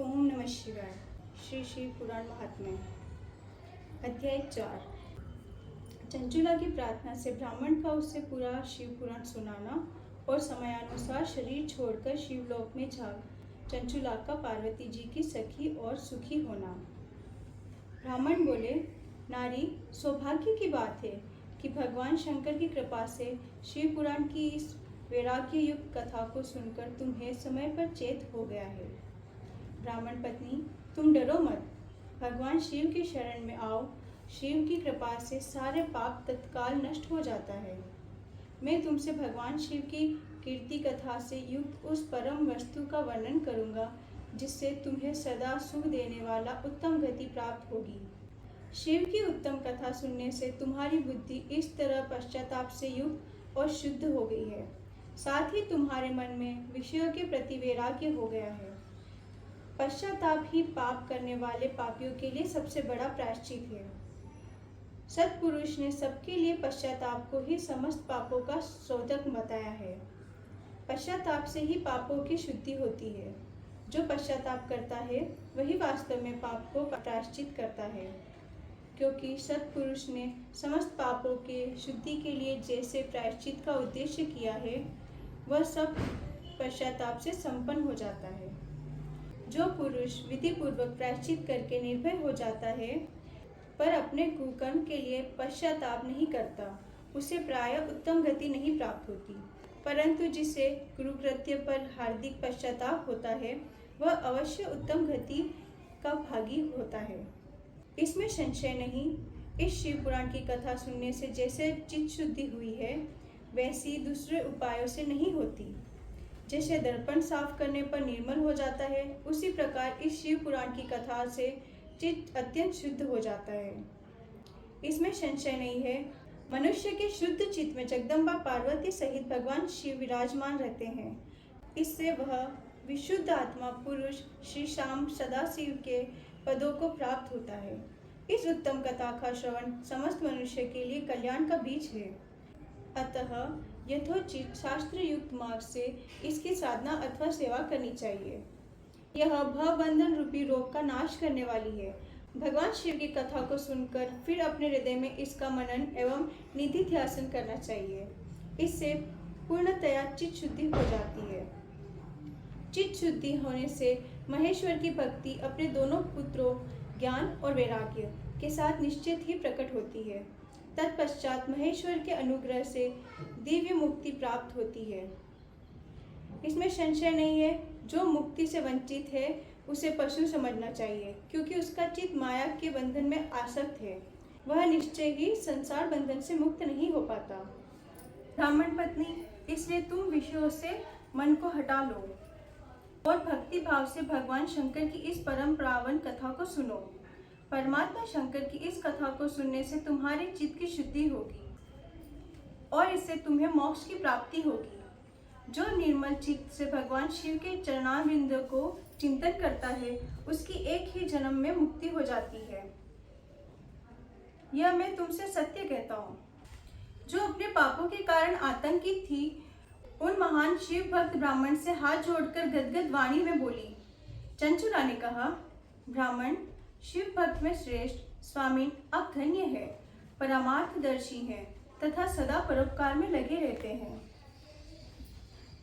ओम नमः शिवाय। श्री श्री पुराण महात्म्य अध्याय 4। चंचुला की प्रार्थना से ब्राह्मण का उससे पूरा शिव पुराण सुनाना और समयानुसार शरीर छोड़कर शिवलोक में जा चंचुला का पार्वती जी की सखी और सुखी होना। ब्राह्मण बोले, नारी, सौभाग्य की बात है कि भगवान शंकर की कृपा से शिव पुराण की इस वैराग्य युक्त कथा को सुनकर तुम्हें समय पर चेत हो गया है। ब्राह्मण पत्नी, तुम डरो मत, भगवान शिव की शरण में आओ। शिव की कृपा से सारे पाप तत्काल नष्ट हो जाता है। मैं तुमसे भगवान शिव की कीर्ति कथा से युक्त उस परम वस्तु का वर्णन करूंगा जिससे तुम्हें सदा सुख देने वाला उत्तम गति प्राप्त होगी। शिव की उत्तम कथा सुनने से तुम्हारी बुद्धि इस तरह पश्चाताप से युक्त और शुद्ध हो गई है, साथ ही तुम्हारे मन में विषयों के प्रति वैराग्य हो गया है। पश्चाताप ही पाप करने वाले पापियों के लिए सबसे बड़ा प्रायश्चित है। सत्पुरुष ने सबके लिए पश्चाताप को ही समस्त पापों का शोधक बताया है। पश्चाताप से ही पापों की शुद्धि होती है। जो पश्चाताप करता है वही वास्तव में पाप को प्रायश्चित करता है, क्योंकि सत्पुरुष ने समस्त पापों के शुद्धि के लिए जैसे प्रायश्चित का उद्देश्य किया है वह सब पश्चाताप से संपन्न हो जाता है। जो पुरुष विधि पूर्वक प्रायश्चित करके निर्भय हो जाता है पर अपने कुकर्म के लिए पश्चाताप नहीं करता, उसे प्रायः उत्तम गति नहीं प्राप्त होती, परंतु जिसे कुकृत्य पर हार्दिक पश्चाताप होता है वह अवश्य उत्तम गति का भागी होता है। इसमें संशय नहीं। इस शिव पुराण की कथा सुनने से जैसे चित्त शुद्धि हुई है वैसी दूसरे उपायों से नहीं होती। जैसे दर्पण साफ करने पर निर्मल हो जाता है, उसी प्रकार इस शिव पुराण की कथा से चित्त अत्यंत शुद्ध हो जाता है। इसमें संशय नहीं है। मनुष्य के शुद्ध चित्त में जगदम्बा पार्वती सहित भगवान शिव विराजमान रहते हैं। इससे वह विशुद्ध आत्मा पुरुष श्री श्याम सदाशिव के पदों को प्राप्त होता है। इस उत्तम कथा का श्रवण समस्त मनुष्य के लिए कल्याण का बीज है। अतः यथोचित शास्त्र युक्त मार्ग से इसकी साधना अथवा सेवा करनी चाहिए। यह भवबंधन रूपी रोग का नाश करने वाली है। भगवान शिव की कथा को सुनकर फिर अपने हृदय में इसका मनन एवं निधि ध्यान करना चाहिए। इससे पूर्णतया चित्त शुद्धि हो जाती है। चित्त शुद्धि होने से महेश्वर की भक्ति अपने दोनों पुत्रों ज्ञान और वैराग्य के साथ निश्चित ही प्रकट होती है। तत्पश्चात महेश्वर के अनुग्रह से दिव्य मुक्ति प्राप्त होती है। इसमें संशय नहीं है। जो मुक्ति से वंचित है उसे पशु समझना चाहिए, क्योंकि उसका चित्त माया के बंधन में आसक्त है। वह निश्चय ही संसार बंधन से मुक्त नहीं हो पाता। ब्राह्मण पत्नी, इसलिए तुम विषयों से मन को हटा लो और भक्ति भाव से भगवान शंकर की इस परम पावन कथा को सुनो। परमात्मा शंकर की इस कथा को सुनने से तुम्हारे चित्त की शुद्धि होगी और इससे तुम्हें मोक्ष की प्राप्ति होगी। जो निर्मल चित्त से भगवान शिव के चरणारविंद को चिंतन करता है उसकी एक ही जन्म में मुक्ति हो जाती है। यह मैं तुमसे सत्य कहता हूँ। जो अपने पापों के कारण आतंकित थी उन महान शिव भक्त ब्राह्मण से हाथ जोड़कर गदगद वाणी में बोली। चंचुला ने कहा, ब्राह्मण, शिव भक्त में श्रेष्ठ स्वामी आप धन्य है, परमार्थदर्शी हैं तथा सदा परोपकार में लगे रहते हैं।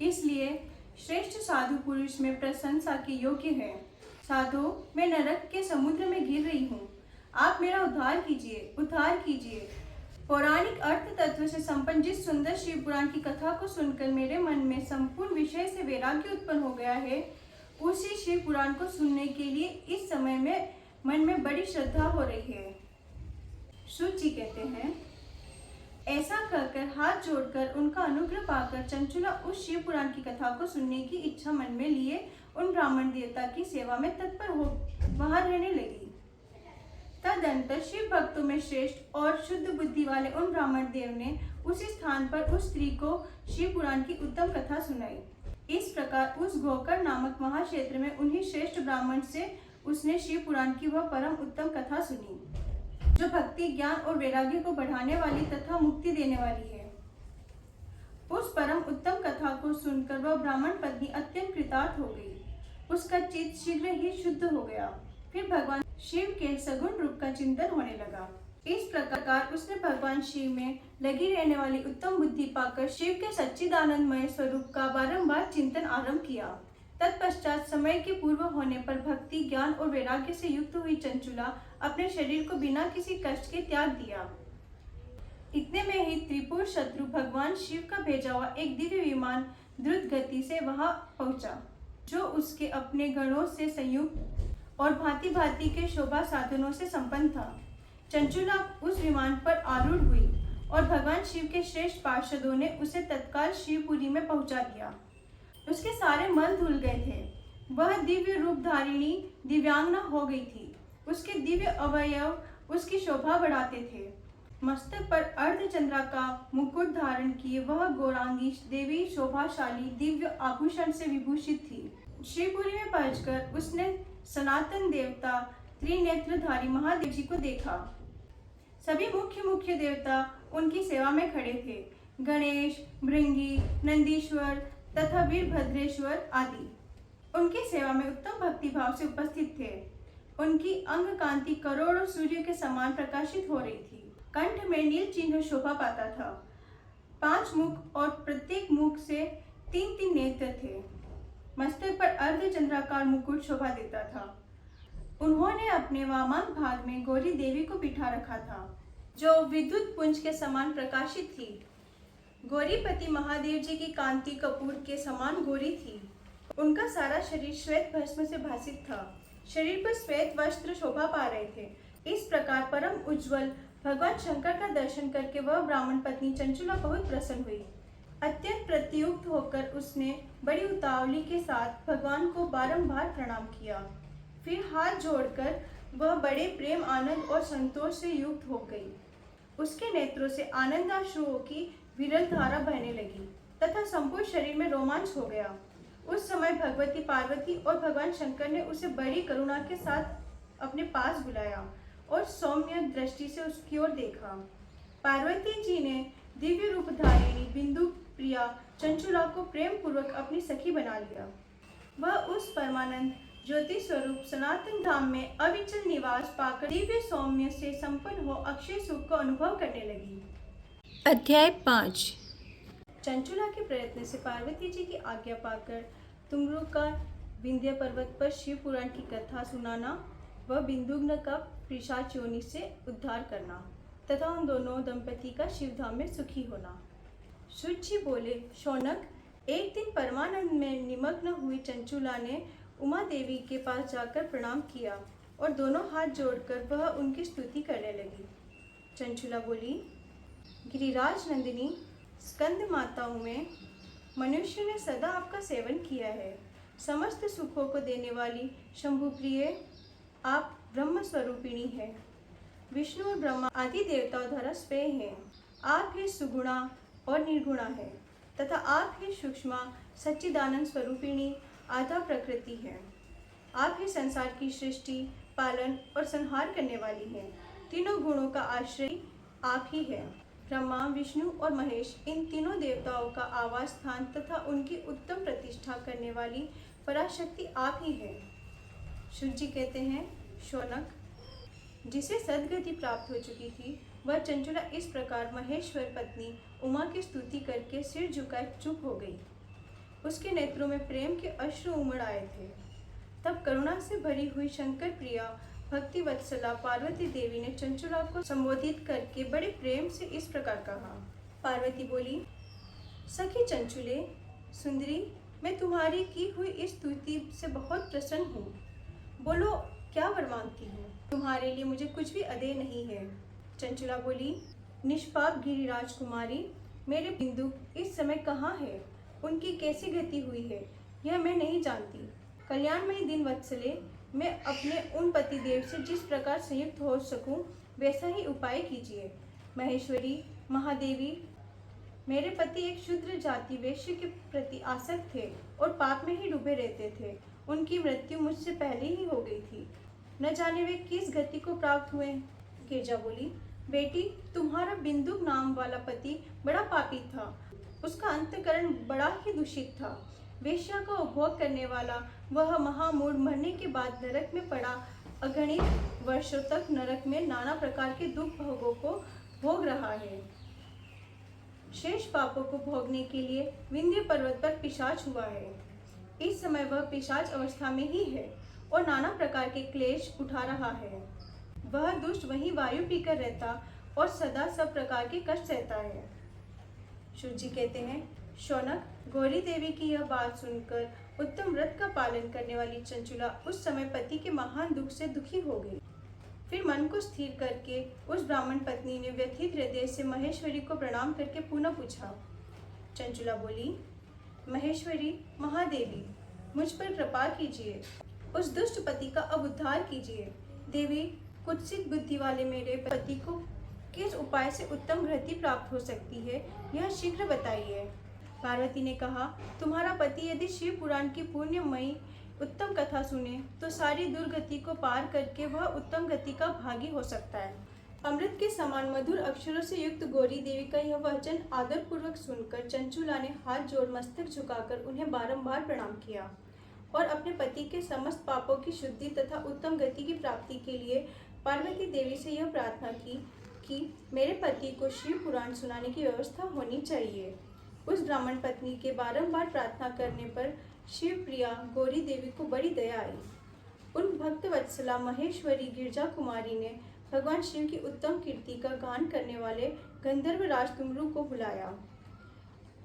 इसलिए श्रेष्ठ साधु पुरुष में प्रशंसा के योग्य है। साधु, मैं नरक के समुद्र में गिर रही हूँ, आप मेरा उद्धार कीजिए, उद्धार कीजिए। पौराणिक अर्थ तत्व से संपन्न जिस सुंदर शिव पुराण की कथा को सुनकर मेरे मन में संपूर्ण विषय से वैराग्य उत्पन्न हो गया है, उसी शिव पुराण को सुनने के लिए इस समय में मन में बड़ी श्रद्धा हो रही है। शुचि कहते हैं, ऐसा कहकर हाथ जोड़कर उनका अनुग्रह पाकर चंचुला उस शिव पुराण की कथा को सुनने की इच्छा मन में लिए उन ब्राह्मण देवता की सेवा में तत्पर हो वहां रहने लगी। तदंतर शिव भक्तों में श्रेष्ठ और शुद्ध बुद्धि वाले उन ब्राह्मण देव ने उसी स्थान पर उस स्त्री को शिव पुराण की उत्तम कथा सुनाई। इस प्रकार उस गोकर्ण नामक महाक्षेत्र में उन्हीं श्रेष्ठ ब्राह्मण से उसने शिव पुराण की वह परम उत्तम कथा सुनी, जो भक्ति, ज्ञान और वैराग्य को बढ़ाने वाली तथा मुक्ति देने वाली है। उस परम उत्तम कथा को सुनकर वह ब्राह्मण पत्नी अत्यंत कृतार्थ हो गई। उसका चित्त शीघ्र ही शुद्ध हो गया। फिर भगवान शिव के सगुण रूप का चिंतन होने लगा। इस प्रकार उसने भगवान शिव में लगी रहने वाली उत्तम बुद्धि पाकर शिव के सच्चिदानंदमय स्वरूप का बारंबार चिंतन आरंभ किया। तत्पश्चात समय के पूर्व होने पर भक्ति, ज्ञान और वैराग्य से युक्त हुई चंचुला अपने शरीर को बिना किसी कष्ट के त्याग दिया। इतने में ही त्रिपुर शत्रु भगवान शिव का भेजा हुआ एक दिव्य विमान द्रुत गति से वहां पहुंचा, जो उसके अपने गणों से संयुक्त और भांति भांति के शोभा साधनों से संपन्न था। चंचुला उस विमान पर आरूढ़ हुई और भगवान शिव के श्रेष्ठ पार्षदों ने उसे तत्काल शिवपुरी में पहुंचा दिया। उसके सारे मल धुल गए थे। वह दिव्य रूप धारिणी दिव्यांगना हो गई थी। उसके दिव्य अवयव उसकी शोभा बढ़ाते थे। मस्तक पर अर्धचंद्रा का मुकुट धारण किए वह गौरांगी देवी शोभाशाली दिव्य आभूषण से विभूषित थी। शिवपुरी में पहुंचकर उसने सनातन देवता त्रिनेत्रधारी महादेव जी को देखा। सभी मुख्य देवता उनकी सेवा में खड़े थे। गणेश, भृंगी, नंदीश्वर तथा वीरभद्रेश्वर आदि उनकी सेवा में उत्तम भक्ति भाव से उपस्थित थे। उनकी अंग कांति करोड़ों सूर्य के समान प्रकाशित हो रही थी। कंठ में नील चिन्ह शोभा पाता था। 5 मुख और प्रत्येक मुख से 3 नेत्र थे। मस्तक पर अर्धचंद्राकार मुकुट शोभा देता था। उन्होंने अपने वामन भाग में गौरी देवी को बिठा रखा था, जो विद्युत पुंज के समान प्रकाशित थी। गौरीपति महादेव जी की कांति कपूर के समान गौरी थी। उनका सारा शरीर श्वेत भस्म से भासित था। शरीर पर श्वेत वस्त्र शोभा पा रहे थे। इस प्रकार परम उज्जवल भगवान शंकर का दर्शन करके वह ब्राह्मण पत्नी चंचुला बहुत प्रसन्न हुई। अत्यंत प्रत्युक्त होकर उसने बड़ी उतावली के साथ भगवान को बारंबार प्रणाम किया। फिर हाथ जोड़कर वह बड़े प्रेम, आनंद और संतोष से युक्त हो गई। उसके नेत्रों से आनंदाश्रुओं की विरल धारा बहने लगी तथा संपूर्ण शरीर में रोमांच हो गया। उस समय भगवती पार्वती और भगवान शंकर ने उसे बड़ी करुणा के साथ अपने पास बुलाया और सौम्य दृष्टि से उसकी ओर देखा। पार्वती जी ने दिव्य रूप धारिणी बिंदु प्रिया चंचुला को प्रेम पूर्वक अपनी सखी बना लिया। वह उस परमानंद ज्योति स्वरूप सनातन धाम में अविचल निवास पाकर दिव्य सौम्य से संपन्न हो अक्षय सुख को अनुभव करने लगी। अध्याय 5। चंचुला के प्रयत्न से पार्वती जी की आज्ञा पाकर तुंगरु का विंध्य पर्वत पर शिव पुराण की कथा सुनाना व बिंदुग्न का पिशाच योनि से उद्धार करना तथा उन दोनों दंपति का शिवधाम में सुखी होना। शुद्ध जी बोले, शौनक, एक दिन परमानंद में निमग्न हुई चंचुला ने उमा देवी के पास जाकर प्रणाम किया और दोनों हाथ जोड़कर वह उनकी स्तुति करने लगी। चंचुला बोली, गिरिराज नंदिनी, स्कंद माताओं में मनुष्य ने सदा आपका सेवन किया है। समस्त सुखों को देने वाली शंभु प्रिय आप ब्रह्म स्वरूपिणी है। विष्णु और ब्रह्मा आदि देवताओं द्वारा स्वेय हैं। आप ही सुगुणा और निर्गुणा है तथा आप ही सूक्ष्मा सच्चिदानंद स्वरूपिणी आधा प्रकृति है। आप ही संसार की सृष्टि, पालन और संहार करने वाली हैं। तीनों गुणों का आश्रय आप ही है। ब्रह्मा, विष्णु और महेश इन तीनों देवताओं का आवास स्थान तथा उनकी उत्तम प्रतिष्ठा करने वाली पराशक्ति आप ही है। शुद्ध जी कहते हैं, शौनक, जिसे सद्गति प्राप्त हो चुकी थी वह चंचुला इस प्रकार महेश्वर पत्नी उमा की स्तुति करके सिर झुकाए चुप हो गई। उसके नेत्रों में प्रेम के अश्रु उमड़ आए थे। तब करुणा से भरी हुई शंकर प्रिया भक्ति वत्सला पार्वती देवी ने चंचुला को संबोधित करके बड़े प्रेम से इस प्रकार कहा। पार्वती बोली, सखी चंचुले, सुंदरी, मैं तुम्हारी की हुई इस स्तुति से बहुत प्रसन्न हूँ। बोलो, क्या वर मांगती हो? तुम्हारे लिए मुझे कुछ भी अदेय नहीं है। चंचुला बोली, निष्पाप गिरिराज कुमारी, मेरे बिंदु इस समय कहाँ है? उनकी कैसी गति हुई है यह मैं नहीं जानती। कल्याणमयी दिन वत्सले, मैं अपने उन पति देव से जिस प्रकार संयुक्त हो सकूं वैसा ही उपाय कीजिए। महेश्वरी, महादेवी, मेरे पति एक शूद्र जाति वैश्य के प्रति आसक्त थे और पाप में ही डूबे रहते थे। उनकी मृत्यु मुझसे पहले ही हो गई थी। न जाने वे किस गति को प्राप्त हुए। गिरजा बोली, बेटी, तुम्हारा बिंदु नाम वाला पति बड़ा पापी था। उसका अंतकरण बड़ा ही दूषित था। वेश्या का उपभोग करने वाला वह महामूढ़ मरने के बाद नरक में पड़ा अगणित वर्षों तक नरक में नाना प्रकार के दुख भोगों को भोग रहा है। शेष पापों को भोगने के लिए विंध्य पर्वत पर पिशाच हुआ है। इस समय वह पिशाच अवस्था में ही है और नाना प्रकार के क्लेश उठा रहा है। वह दुष्ट वहीं वायु पीकर रहता और सदा सब प्रकार के कष्ट सहता है। शुद्ध जी कहते हैं, शौनक, गौरी देवी की यह बात सुनकर उत्तम व्रत का पालन करने वाली चंचुला उस समय पति के महान दुख से दुखी हो गई। फिर मन को स्थिर करके उस ब्राह्मण पत्नी ने व्यथित हृदय से महेश्वरी को प्रणाम करके पुनः पूछा। चंचुला बोली, महेश्वरी महादेवी, मुझ पर कृपा कीजिए, उस दुष्ट पति का अब उद्धार कीजिए। देवी, कुत्सित बुद्धि वाले मेरे पति को किस उपाय से उत्तम गति प्राप्त हो सकती है, यह शीघ्र बताइए। पार्वती ने कहा, तुम्हारा पति यदि शिव पुराण की पुण्यमयी उत्तम कथा सुने तो सारी दुर्गति को पार करके वह उत्तम गति का भागी हो सकता है। अमृत के समान मधुर अक्षरों से युक्त गौरी देवी का यह वचन आदरपूर्वक सुनकर चंचुला ने हाथ जोड़ मस्तक झुकाकर उन्हें बारंबार प्रणाम किया और अपने पति के समस्त पापों की शुद्धि तथा उत्तम गति की प्राप्ति के लिए पार्वती देवी से यह प्रार्थना की कि मेरे पति को शिव पुराण सुनाने की व्यवस्था होनी चाहिए। उस ब्राह्मण पत्नी के बारंबार प्रार्थना करने पर शिव प्रिया गौरी देवी को बड़ी दया आई। उन भक्त वत्सला महेश्वरी गिरजा कुमारी ने भगवान शिव की उत्तम कीर्ति का गान करने वाले गंधर्व राज तुमरू को बुलाया।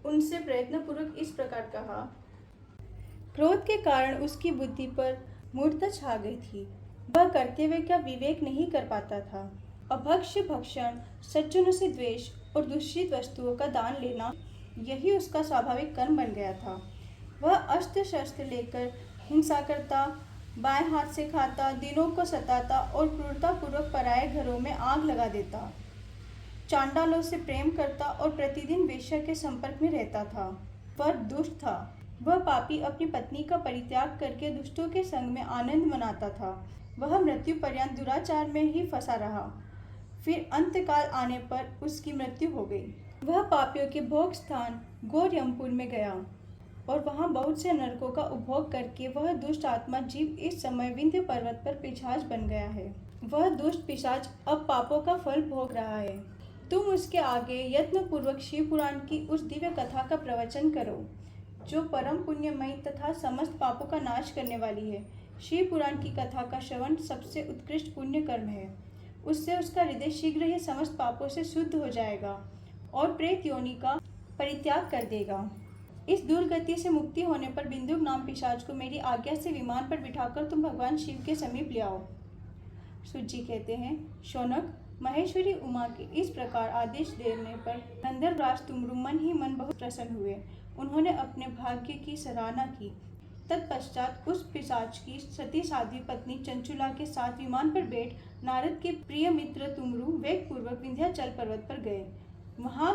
उनसे प्रयत्नपूर्वक इस प्रकार कहा। क्रोध के कारण उसकी बुद्धि पर मूर्छा छा गई थी। वह करते हुए क्या विवेक नहीं कर पाता था। अभक्ष्य भक्षण, सज्जनों से द्वेष और दूषित वस्तुओं का दान लेना, यही उसका स्वाभाविक कर्म बन गया था। वह अस्त्र शस्त्र लेकर हिंसा करता, बाएं हाथ से खाता, दिनों को सताता और क्रूरतापूर्वक पराये घरों में आग लगा देता। चांडालों से प्रेम करता और प्रतिदिन वेश्या के संपर्क में रहता था। वह दुष्ट था। वह पापी अपनी पत्नी का परित्याग करके दुष्टों के संग में आनंद मनाता था। वह मृत्यु पर्यंत दुराचार में ही फंसा रहा। फिर अंतकाल आने पर उसकी मृत्यु हो गई। वह पापियों के भोग स्थान घोर यमपुर में गया और वहां बहुत से नरकों का उपभोग करके वह दुष्ट आत्मा जीव इस समय विंध्य पर्वत पर पिशाच बन गया है। वह दुष्ट पिशाच अब पापों का फल भोग रहा है। तुम उसके आगे यत्न पूर्वक शिव पुराण की उस दिव्य कथा का प्रवचन करो, जो परम पुण्यमयी तथा समस्त पापों का नाश करने वाली है। शिव पुराण की कथा का श्रवण सबसे उत्कृष्ट पुण्य कर्म है। उससे उसका हृदय शीघ्र ही समस्त पापों से शुद्ध हो जाएगा और प्रेत योनि का परित्याग कर देगा। इस दुर्गति से मुक्ति होने पर बिंदुक नाम पिशाच को मेरी आज्ञा से विमान पर बिठाकर तुम भगवान शिव के समीप ले आओ। सूत जी कहते हैं, शौनक, महेश्वरी उमा के इस प्रकार आदेश देने पर गंधर्वराज तुमरू मन ही मन बहुत प्रसन्न हुए। उन्होंने अपने भाग्य की सराहना की। तत्पश्चात उस पिशाच की सती साध्वी पत्नी चंचुला के साथ विमान पर बैठ नारद के प्रिय मित्र तुमरू वेगपूर्वक विंध्याचल पर्वत पर गए। वहां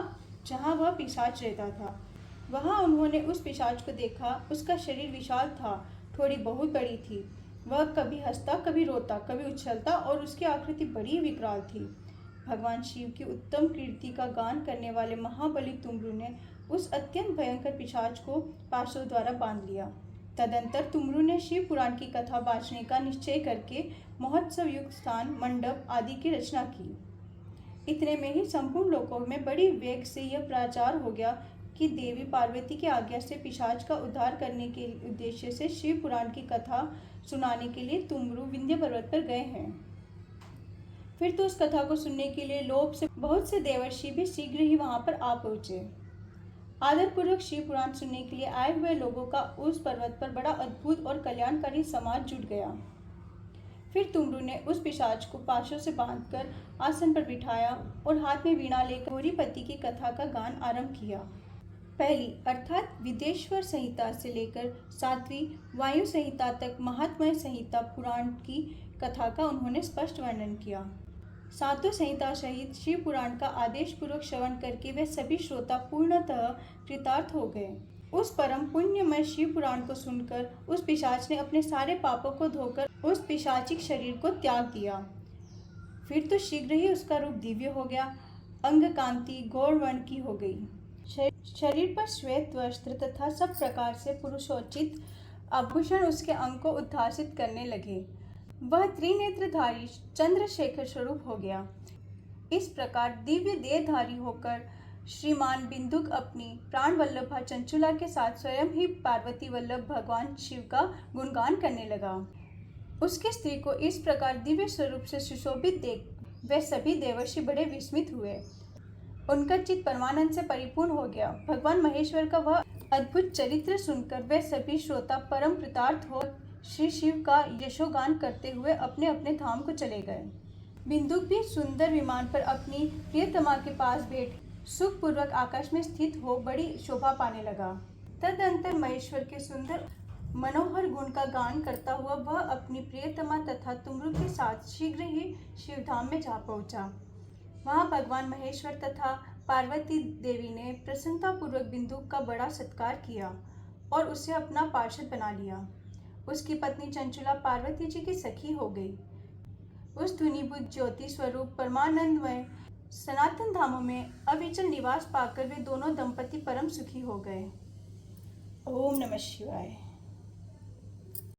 जहां वह पिशाच रहता था, वहां उन्होंने उस पिशाच को देखा। उसका शरीर विशाल था, थोड़ी बहुत बड़ी थी। वह कभी हंसता, कभी रोता, कभी उछलता और उसकी आकृति बड़ी विकराल थी। भगवान शिव की उत्तम कीर्ति का गान करने वाले महाबली तुमरू ने उस अत्यंत भयंकर पिशाच को पाशों द्वारा बांध लिया। तदंतर तुमरू ने शिव पुराण की कथा बांचने का निश्चय करके महोत्सव युक्त स्थान, मंडप आदि की रचना की। इतने में ही संपूर्ण लोकों में बड़ी वेग से यह प्रचार हो गया कि देवी पार्वती की आज्ञा से पिशाच का उद्धार करने के उद्देश्य से शिव पुराण की कथा सुनाने के लिए तुमरू विंध्य पर्वत पर गए हैं। फिर तो उस कथा को सुनने के लिए लोभ से बहुत से देवर्षि भी शीघ्र ही वहां पर आ पहुंचे। आदरपूर्वक शिव पुराण सुनने के लिए आए हुए लोगों का उस पर्वत पर बड़ा अद्भुत और कल्याणकारी समाज जुट गया। फिर तुमरू ने उस पिशाच को पाशों से बांधकर आसन पर बिठाया और हाथ में वीणा लेकर गौरीपति की कथा का गान आरंभ किया। पहली अर्थात विदेश्वर संहिता से लेकर 7वीं वायु संहिता तक महात्म्य संहिता पुराण की कथा का उन्होंने स्पष्ट वर्णन किया। सातों संहिता सहित शिव पुराण का आदेश पूर्वक श्रवण करके वे सभी श्रोता पूर्णतः कृतार्थ हो गए। उस परम पुण्यमय शिव पुराण को सुनकर उस पिशाच ने अपने सारे पापों को धोकर उस पिशाचिक शरीर को त्याग दिया। फिर तो शीघ्र ही उसका रूप दिव्य हो गया, अंग कांति गौर वर्ण की हो गई। शरीर पर श्वेत वस्त्र तथा सब प्रकार से पुरुषोचित आभूषण उसके अंग को उद्भासित करने लगे। वह त्रिनेत्रधारी चंद्रशेखर स्वरूप हो गया। इस प्रकार दिव्य देहधारी होकर श्रीमान बिंदुक अपनी प्राण वल्लभा चंचुला के साथ स्वयं ही पार्वती वल्लभ भगवान शिव का गुणगान करने लगा। उसकी स्त्री को इस प्रकार दिव्य स्वरूप से सुशोभित देख वे सभी देवर्षि बड़े विस्मित हुए। उनका चित्त परमानंद से परिपूर्ण हो गया। भगवान महेश्वर का वह अद्भुत चरित्र सुनकर वे सभी श्रोता परम कृतार्थ हो श्री शिव का यशोगान करते हुए अपने अपने धाम को चले गए। बिंदुक भी सुंदर विमान पर अपनी प्रियतमा के पास बैठ सुखपूर्वक आकाश में स्थित हो बड़ी शोभा पाने लगा। तदंतर महेश्वर के सुंदर मनोहर गुण का गान करता हुआ वह अपनी प्रियतमा तथा तुमरू के साथ शीघ्र ही शिवधाम में जा पहुंचा। वहां भगवान महेश्वर तथा पार्वती देवी ने प्रसन्नतापूर्वक बिंदुक का बड़ा सत्कार किया और उसे अपना पार्षद बना लिया। उसकी पत्नी चंचुला पार्वती जी की सखी हो गई। उस धुनीभूत ज्योति स्वरूप परमानंदमय सनातन धामों में अविचल निवास पाकर वे दोनों दंपति परम सुखी हो गए। ओम नमः शिवाय।